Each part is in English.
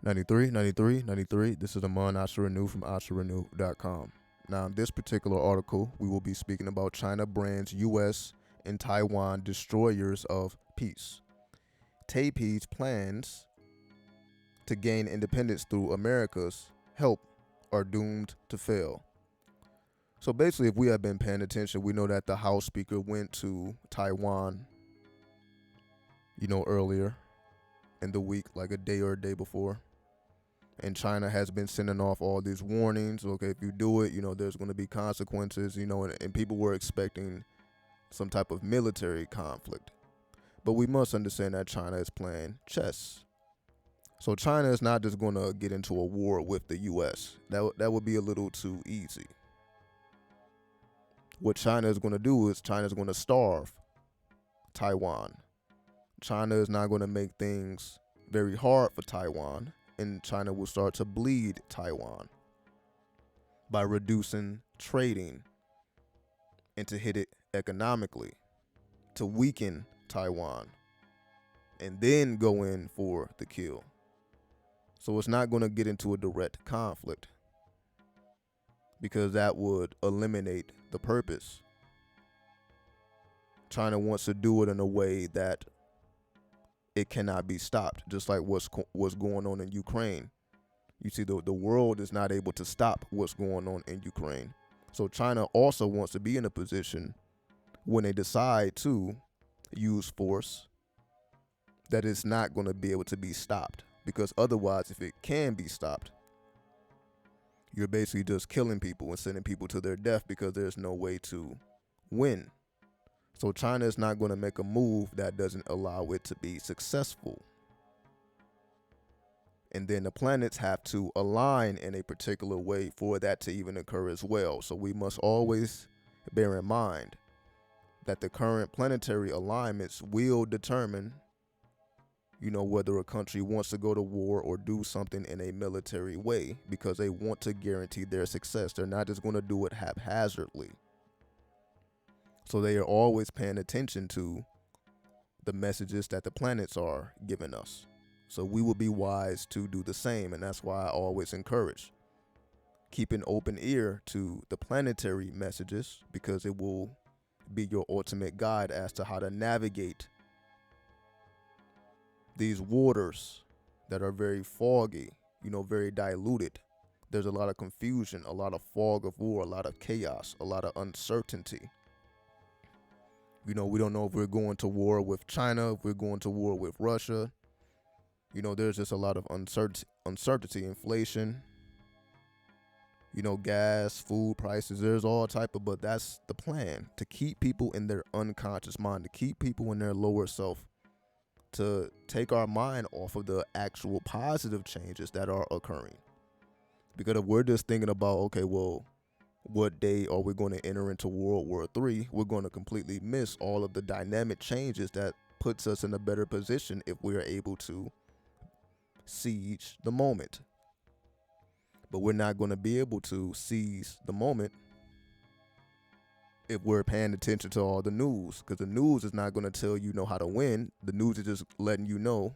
93, 93, 93. This is Amon Asherenew from asherenew.com. Now, in this particular article, we will be speaking about China brands U.S. and Taiwan destroyers of peace. Taipei's plans to gain independence through America's help are doomed to fail. So basically, if we have been paying attention, we know that the House Speaker went to Taiwan, earlier in the week, like a day or a day before. And China has been sending off all these warnings. Okay, if you do it, there's going to be consequences, and people were expecting some type of military conflict. But we must understand that China is playing chess. So China is not just going to get into a war with the U.S. That would be a little too easy. What China is going to do is China is going to starve Taiwan. China is not going to make things very hard for Taiwan, and China will start to bleed Taiwan by reducing trading and to hit it economically, to weaken Taiwan, and then go in for the kill. So it's not going to get into a direct conflict because that would eliminate the purpose. China wants to do it in a way that it cannot be stopped, just like what's going on in Ukraine. You see, the world is not able to stop what's going on in Ukraine. So China also wants to be in a position when they decide to use force that it's not going to be able to be stopped. Because otherwise, if it can be stopped, you're basically just killing people and sending people to their death because there's no way to win. So China is not going to make a move that doesn't allow it to be successful. And then the planets have to align in a particular way for that to even occur as well. So we must always bear in mind that the current planetary alignments will determine, whether a country wants to go to war or do something in a military way, because they want to guarantee their success. They're not just going to do it haphazardly. So they are always paying attention to the messages that the planets are giving us. So we will be wise to do the same. And that's why I always encourage keep an open ear to the planetary messages, because it will be your ultimate guide as to how to navigate these waters that are very foggy, very diluted. There's a lot of confusion, a lot of fog of war, a lot of chaos, a lot of uncertainty. We don't know if we're going to war with China, if we're going to war with Russia. There's just a lot of uncertainty, inflation, gas, food prices. There's all type of, but that's the plan, to keep people in their unconscious mind, to keep people in their lower self, to take our mind off of the actual positive changes that are occurring. Because if we're just thinking about, okay, well, what day are we going to enter into World War III, we're going to completely miss all of the dynamic changes that puts us in a better position if we are able to siege the moment. But we're not going to be able to seize the moment if we're paying attention to all the news, because the news is not going to tell you how to win. The news is just letting you know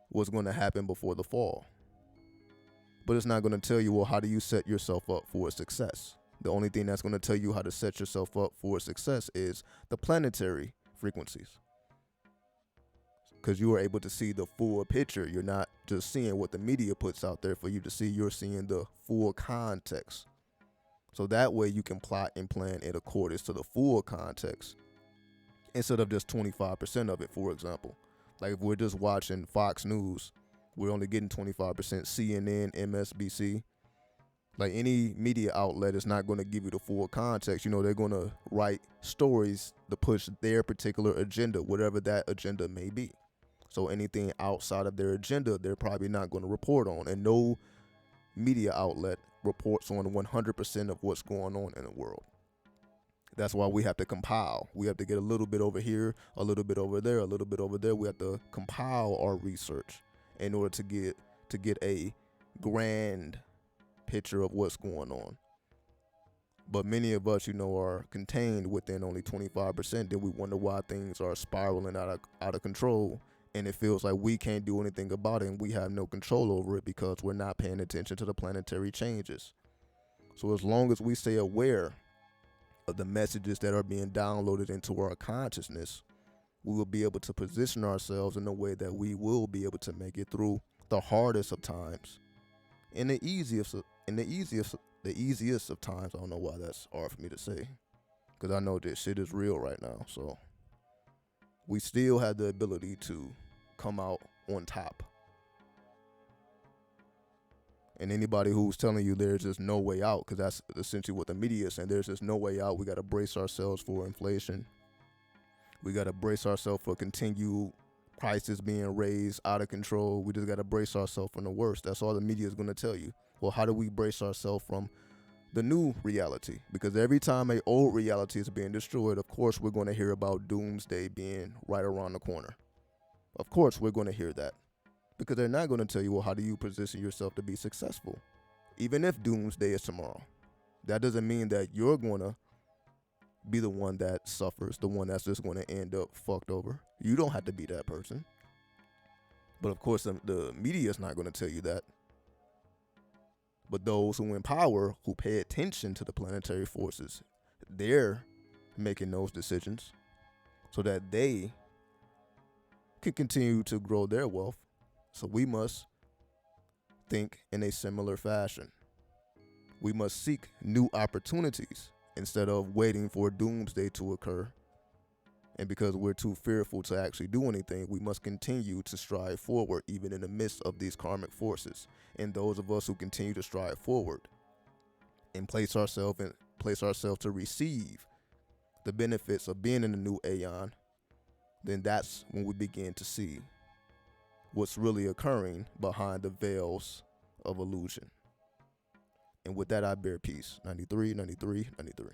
what's going to happen before the fall. But it's not going to tell you, well, how do you set yourself up for success? The only thing that's going to tell you how to set yourself up for success is the planetary frequencies, because you are able to see the full picture. You're not just seeing what the media puts out there for you to see. You're seeing the full context. So that way you can plot and plan in accordance to the full context instead of just 25% of it, for example. Like if we're just watching Fox News, we're only getting 25%. CNN, MSNBC, like any media outlet is not going to give you the full context. They're going to write stories to push their particular agenda, whatever that agenda may be. So anything outside of their agenda, they're probably not going to report on. And no media outlet reports on 100% of what's going on in the world. That's why we have to compile. We have to get a little bit over here, a little bit over there, a little bit over there. We have to compile our research in order to get a grand picture of what's going on. But many of us, are contained within only 25%. Then we wonder why things are spiraling out of control And it feels like we can't do anything about it and we have no control over it because we're not paying attention to the planetary changes. So as long as we stay aware of the messages that are being downloaded into our consciousness, we will be able to position ourselves in a way that we will be able to make it through the hardest of times and the easiest of times. I don't know why that's hard for me to say, because I know this shit is real right now. So we still have the ability to come out on top. And anybody who's telling you there's just no way out, because that's essentially what the media is saying, there's just no way out. We got to brace ourselves for inflation. We got to brace ourselves for continued prices being raised out of control. We just got to brace ourselves from the worst. That's all the media is going to tell you. Well, how do we brace ourselves from the new reality? Because every time a old reality is being destroyed, of course, we're going to hear about doomsday being right around the corner. Of course, we're going to hear that. Because they're not going to tell you, well, how do you position yourself to be successful? Even if doomsday is tomorrow, that doesn't mean that you're going to be the one that suffers, the one that's just going to end up fucked over. You don't have to be that person. But of course, the media is not going to tell you that. But those who in power, who pay attention to the planetary forces, they're making those decisions so that they can continue to grow their wealth. So we must think in a similar fashion. We must seek new opportunities instead of waiting for doomsday to occur. And because we're too fearful to actually do anything, we must continue to strive forward even in the midst of these karmic forces. And those of us who continue to strive forward and place ourselves to receive the benefits of being in the new aeon, then that's when we begin to see what's really occurring behind the veils of illusion. And with that, I bear peace. 93, 93, 93.